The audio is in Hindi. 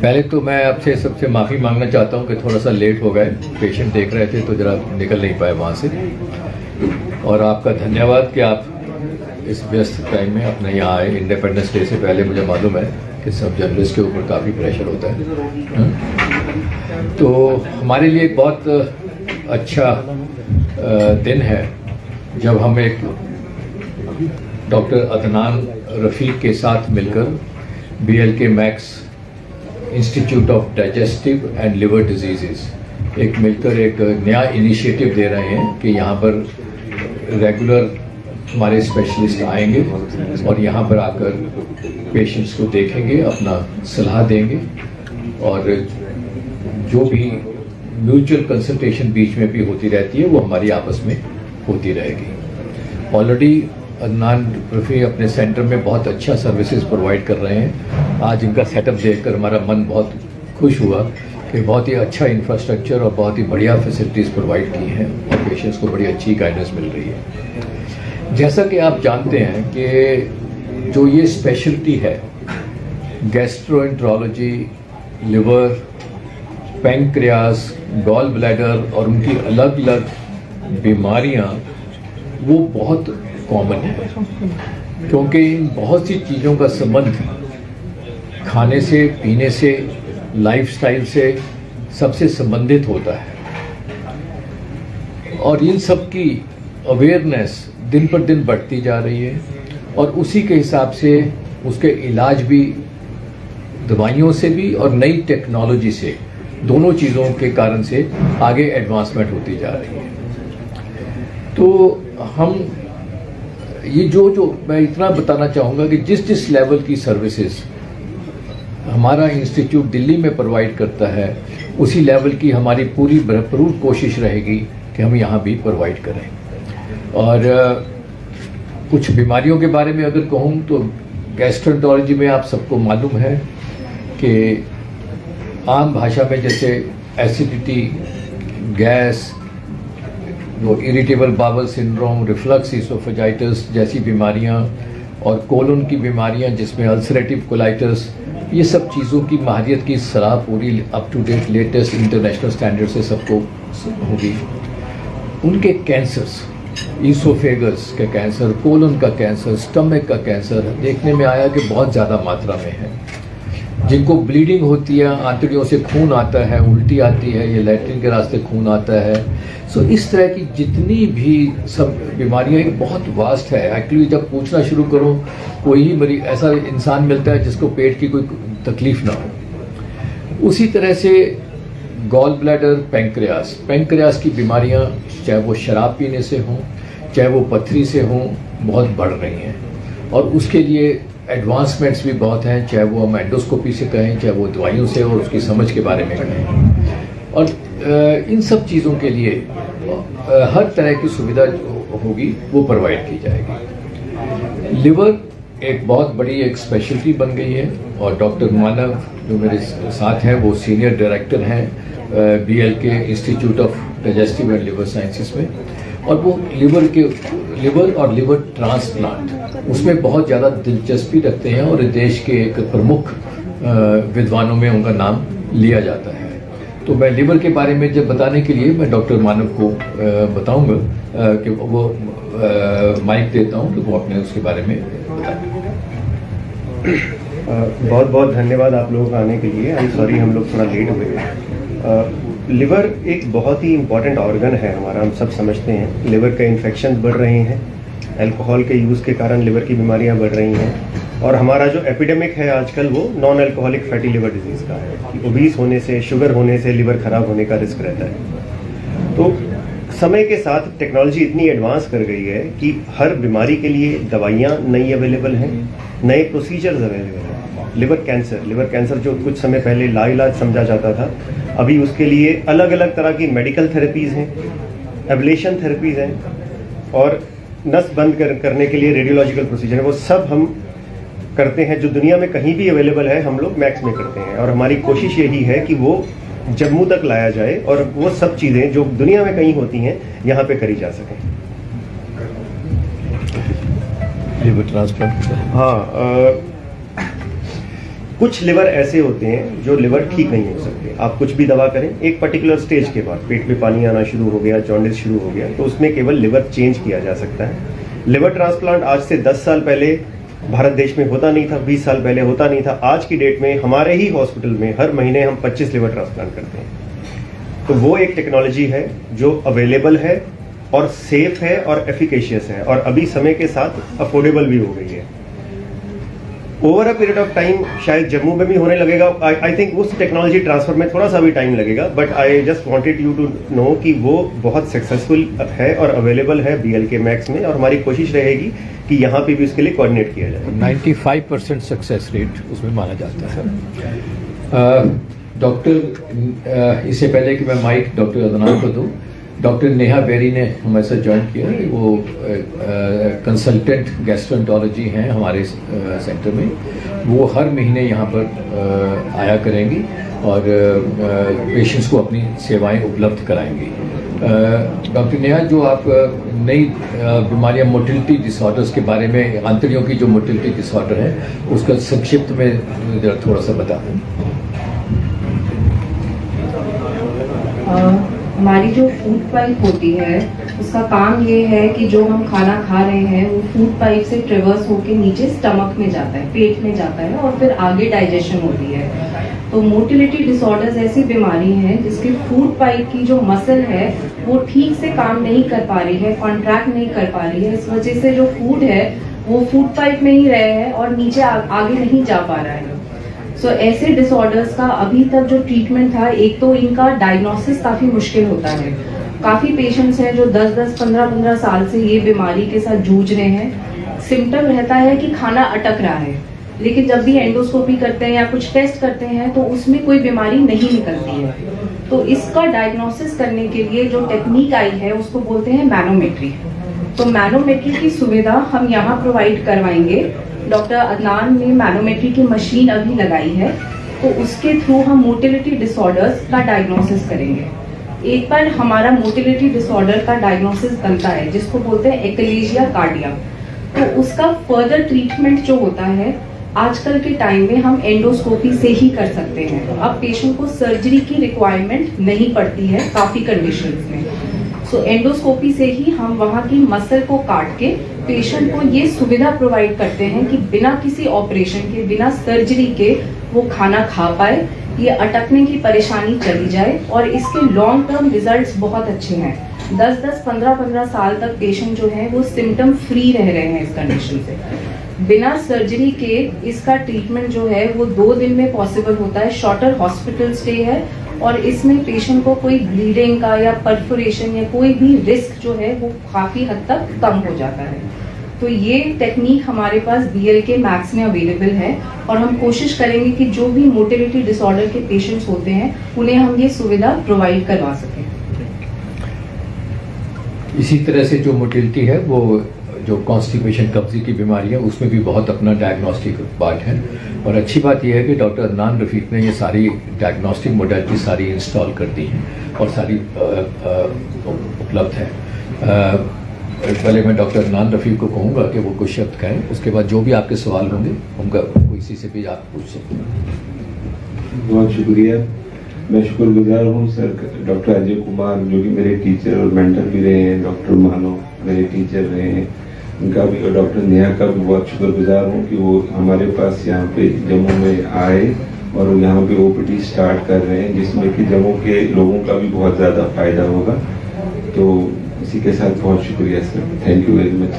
पहले तो मैं आपसे सबसे माफ़ी मांगना चाहता हूं कि थोड़ा सा लेट हो गए, पेशेंट देख रहे थे तो ज़रा निकल नहीं पाए वहां से। और आपका धन्यवाद कि आप इस व्यस्त टाइम में अपने यहाँ आए। इंडिपेंडेंस डे से पहले मुझे मालूम है कि सब जर्नलिस्ट के ऊपर काफ़ी प्रेशर होता है। तो हमारे लिए एक बहुत अच्छा दिन है जब हम एक डॉक्टर अदनान रफ़ीक के साथ मिलकर BLK max institute of digestive and liver disease एक मिलकर एक नया इनिशिएटिव दे रहे हैं कि यहाँ पर रेगुलर हमारे स्पेशलिस्ट आएंगे और यहाँ पर आकर पेशेंट्स को देखेंगे, अपना सलाह देंगे और जो भी म्यूचुअल कंसल्टेशन बीच में भी होती रहती है वो हमारी आपस में होती रहेगी। ऑलरेडी अदनान रफ़ी अपने सेंटर में बहुत अच्छा सर्विसेज प्रोवाइड कर रहे हैं। आज इनका सेटअप देखकर हमारा मन बहुत खुश हुआ कि बहुत ही अच्छा इंफ्रास्ट्रक्चर और बहुत ही बढ़िया फैसिलिटीज़ प्रोवाइड की हैं और पेशेंट्स को बड़ी अच्छी गाइडेंस मिल रही है। जैसा कि आप जानते हैं कि जो ये स्पेशलिटी है gastroenterology, liver, pancreas, gall bladder और उनकी अलग अलग बीमारियां वो बहुत कॉमन है, क्योंकि इन बहुत सी चीज़ों का संबंध खाने से, पीने से, लाइफस्टाइल से सबसे संबंधित होता है और इन सब की अवेयरनेस दिन पर दिन बढ़ती जा रही है और उसी के हिसाब से उसके इलाज भी दवाइयों से भी और नई टेक्नोलॉजी से, दोनों चीज़ों के कारण से आगे एडवांसमेंट होती जा रही है। तो हम ये जो मैं इतना बताना चाहूँगा कि जिस लेवल की सर्विसेज हमारा इंस्टीट्यूट दिल्ली में प्रोवाइड करता है उसी लेवल की हमारी पूरी भरपूर कोशिश रहेगी कि हम यहाँ भी प्रोवाइड करें। और कुछ बीमारियों के बारे में अगर कहूँ तो गैस्ट्रोएंटरोलॉजी में आप सबको मालूम है कि आम भाषा में जैसे एसिडिटी, गैस, वो irritable bowel syndrome, reflux oesophagitis जैसी बीमारियां और कोलन की बीमारियां जिसमें अल्सरेटिव कोलाइटिस, ये सब चीज़ों की माहिरियत की सलाह पूरी up to date latest international standard से सबको होगी। उनके कैंसर्स, ईसोफेगस का कैंसर, कोलन का कैंसर, स्टमक का कैंसर देखने में आया कि बहुत ज़्यादा मात्रा में है। जिनको ब्लीडिंग होती है, आंतड़ियों से खून आता है, उल्टी आती है, ये लैट्रिन के रास्ते खून आता है। सो इस तरह की जितनी भी सब बीमारियां एक बहुत वास्ट है। एक्चुअली जब पूछना शुरू करो कोई ही मरीज ऐसा इंसान मिलता है जिसको पेट की कोई तकलीफ ना हो। उसी तरह से गॉल ब्लैडर, पैंक्रियास की बीमारियां चाहे वो शराब पीने से हों, चाहे वो पथरी से हों, बहुत बढ़ रही हैं और उसके लिए एडवांसमेंट्स भी बहुत हैं, चाहे वो हम एंडोस्कोपी से कहें, चाहे वो दवाइयों से और उसकी समझ के बारे में कहें। और इन सब चीज़ों के लिए हर तरह की सुविधा जो होगी वो प्रोवाइड की जाएगी। लिवर एक बहुत बड़ी एक स्पेशलिटी बन गई है और डॉक्टर मानव जो मेरे साथ हैं वो सीनियर डायरेक्टर हैं BLK institute of digestive and liver sciences में, और वो लिवर और लिवर ट्रांसप्लांट उसमें बहुत ज़्यादा दिलचस्पी रखते हैं और देश के एक प्रमुख विद्वानों में उनका नाम लिया जाता है। तो मैं लिवर के बारे में जब बताने के लिए मैं डॉक्टर मानव को बताऊंगा कि वो माइक देता हूं कि वो अपने उसके बारे में बताएं। बहुत बहुत धन्यवाद आप लोगों का आने के लिए। आई एम सॉरी हम लोग थोड़ा लेट हुए। लिवर एक बहुत ही इम्पॉर्टेंट ऑर्गन है हमारा, हम सब समझते हैं। लिवर के इन्फेक्शन बढ़ रहे हैं, अल्कोहल के यूज़ के कारण लिवर की बीमारियां बढ़ रही हैं और हमारा जो एपिडेमिक है आजकल वो non alcoholic fatty liver disease का है कि ओबीस होने से, शुगर होने से लिवर खराब होने का रिस्क रहता है। तो समय के साथ टेक्नोलॉजी इतनी एडवांस कर गई है कि हर बीमारी के लिए दवाइयाँ नई अवेलेबल हैं, नए प्रोसीजर्स अवेलेबल हैं। लिवर कैंसर जो कुछ समय पहले लाइलाज समझा जाता था, अभी उसके लिए अलग अलग तरह की मेडिकल थेरेपीज़ हैं, एब्लेशन थेरेपीज़ हैं और नस बंद करने के लिए रेडियोलॉजिकल प्रोसीजर है। वो सब हम करते हैं, जो दुनिया में कहीं भी अवेलेबल है हम लोग मैक्स में करते हैं और हमारी कोशिश यही है कि वो जम्मू तक लाया जाए और वो सब चीज़ें जो दुनिया में कहीं होती हैं यहाँ पे करी जा सकें। लिवर ट्रांसप्लांट, हाँ, कुछ लिवर ऐसे होते हैं जो लिवर ठीक नहीं हो सकते, आप कुछ भी दवा करें, एक पर्टिकुलर स्टेज के बाद पेट में पानी आना शुरू हो गया, जॉन्डिस शुरू हो गया, तो उसमें केवल लिवर चेंज किया जा सकता है। लिवर ट्रांसप्लांट आज से 10 साल पहले भारत देश में होता नहीं था, 20 साल पहले होता नहीं था। आज की डेट में हमारे ही हॉस्पिटल में हर महीने हम 25 लिवर ट्रांसप्लांट करते हैं। तो वो एक टेक्नोलॉजी है जो अवेलेबल है और सेफ है और एफिकेशियस है, और अभी समय के साथ अफोर्डेबल भी हो गई है। Over a period of time शायद जम्मू में भी होने लगेगा। आई थिंक उस टेक्नोलॉजी ट्रांसफर में थोड़ा सा भी टाइम लगेगा, but I just wanted you to know कि वो बहुत सक्सेसफुल है और अवेलेबल है BLK मैक्स में, और हमारी कोशिश रहेगी कि यहाँ पे भी उसके लिए कोऑर्डिनेट किया जाए। 95% सक्सेस रेट उसमें माना जाता है। डॉक्टर, इससे पहले कि मैं माइक डॉक्टर अदनान को दूँ, डॉक्टर नेहा बेरी ने हमारे साथ ज्वाइन किया। वो कंसल्टेंट गैस्ट्रोएंटरोलॉजी हैं हमारे सेंटर में। वो हर महीने यहाँ पर आया करेंगी और पेशेंट्स को अपनी सेवाएं उपलब्ध कराएंगी। डॉक्टर नेहा, जो आप नई बीमारियां, मोटिलिटी डिसऑर्डर्स के बारे में, आंतड़ियों की जो मोटिलिटी डिसऑर्डर है, उसका संक्षिप्त में जरा थोड़ा सा बता दें। हमारी जो फूड पाइप होती है उसका काम ये है कि जो हम खाना खा रहे हैं वो फूड पाइप से ट्रेवर्स होके नीचे स्टमक में जाता है, पेट में जाता है, और फिर आगे डाइजेशन होती है। तो मोटिलिटी डिसऑर्डर्स ऐसी बीमारी है जिसकी फूड पाइप की जो मसल है वो ठीक से काम नहीं कर पा रही है, कॉन्ट्रैक्ट नहीं कर पा रही है। इस वजह से जो फूड है वो फूड पाइप में ही रहे है और नीचे आगे नहीं जा पा रहा है। सो ऐसे डिसऑर्डर्स का अभी तक जो ट्रीटमेंट था, एक तो इनका डायग्नोसिस काफ़ी मुश्किल होता है। काफ़ी पेशेंट्स हैं जो 10-10, 15-15 साल से ये बीमारी के साथ जूझ रहे हैं। सिम्टम रहता है कि खाना अटक रहा है, लेकिन जब भी एंडोस्कोपी करते हैं या कुछ टेस्ट करते हैं तो उसमें कोई बीमारी नहीं निकलती है। तो इसका डायग्नोसिस करने के लिए जो टेक्निक आई है उसको बोलते हैं मैनोमेट्री। तो मैनोमेट्री की सुविधा हम यहाँ प्रोवाइड करवाएंगे। डॉक्टर अदनान ने मैनोमेट्री की मशीन अभी लगाई है, तो उसके थ्रू हम मोटिलिटी डिसऑर्डर्स का डायग्नोसिस करेंगे। एक बार हमारा मोटिलिटी डिसऑर्डर का डायग्नोसिस बनता है जिसको बोलते हैं एक्लेजिया कार्डिया, तो उसका फर्दर ट्रीटमेंट जो होता है आजकल के टाइम में हम एंडोस्कोपी से ही कर सकते हैं। अब पेशेंट को सर्जरी की रिक्वायरमेंट नहीं पड़ती है काफ़ी कंडीशंस में। सो एंडोस्कोपी से ही हम वहाँ की मसल को काट के पेशेंट को ये सुविधा प्रोवाइड करते हैं कि बिना किसी ऑपरेशन के, बिना सर्जरी के वो खाना खा पाए, ये अटकने की परेशानी चली जाए, और इसके लॉन्ग टर्म रिजल्ट्स बहुत अच्छे हैं। 10-10, 15-15 साल तक पेशेंट जो है वो सिम्टम फ्री रह रहे हैं इस कंडीशन से। बिना सर्जरी के इसका ट्रीटमेंट जो है वो 2 दिन में पॉसिबल होता है। शॉर्टर हॉस्पिटल स्टे है, और इसमें पेशेंट को कोई ब्लीडिंग का या परफोरेशन या कोई भी रिस्क जो है वो काफ़ी हद तक कम हो जाता है। तो ये टेक्निक हमारे पास BLK मैक्स में अवेलेबल है, और हम कोशिश करेंगे कि जो भी मोटिलिटी डिसऑर्डर के पेशेंट्स होते हैं उन्हें हम ये सुविधा प्रोवाइड करवा सकें। इसी तरह से जो मोटिलिटी है, वो जो कॉन्स्टिपेशन, कब्जी की बीमारी है, उसमें भी बहुत अपना डायग्नोस्टिक पार्ट है। और अच्छी बात यह है कि डॉक्टर अदनान रफ़ीक ने ये सारी डायग्नोस्टिक मोडेलिटी सारी इंस्टॉल कर दी हैं और सारी उपलब्ध है। पहले मैं डॉक्टर अदनान रफ़ीक को कहूँगा कि वो कुछ शब्द कहें, उसके बाद जो भी आपके सवाल होंगे उनका इसी से भी आप पूछ सकते हैं। बहुत शुक्रिया। मैं शुक्रगुजार हूँ सर डॉक्टर अजय कुमार, जो कि मेरे टीचर और मेंटर भी रहे हैं, डॉक्टर मानव मेरे टीचर रहे हैं, उनका भी, और डॉक्टर नेहा का भी बहुत शुक्रगुजार हूँ कि वो हमारे पास यहाँ पे जम्मू में आए और यहाँ पे OPD स्टार्ट कर रहे हैं, जिसमें कि जम्मू के लोगों का भी बहुत ज़्यादा फायदा होगा। तो इसी के साथ बहुत शुक्रिया sir, thank you very much.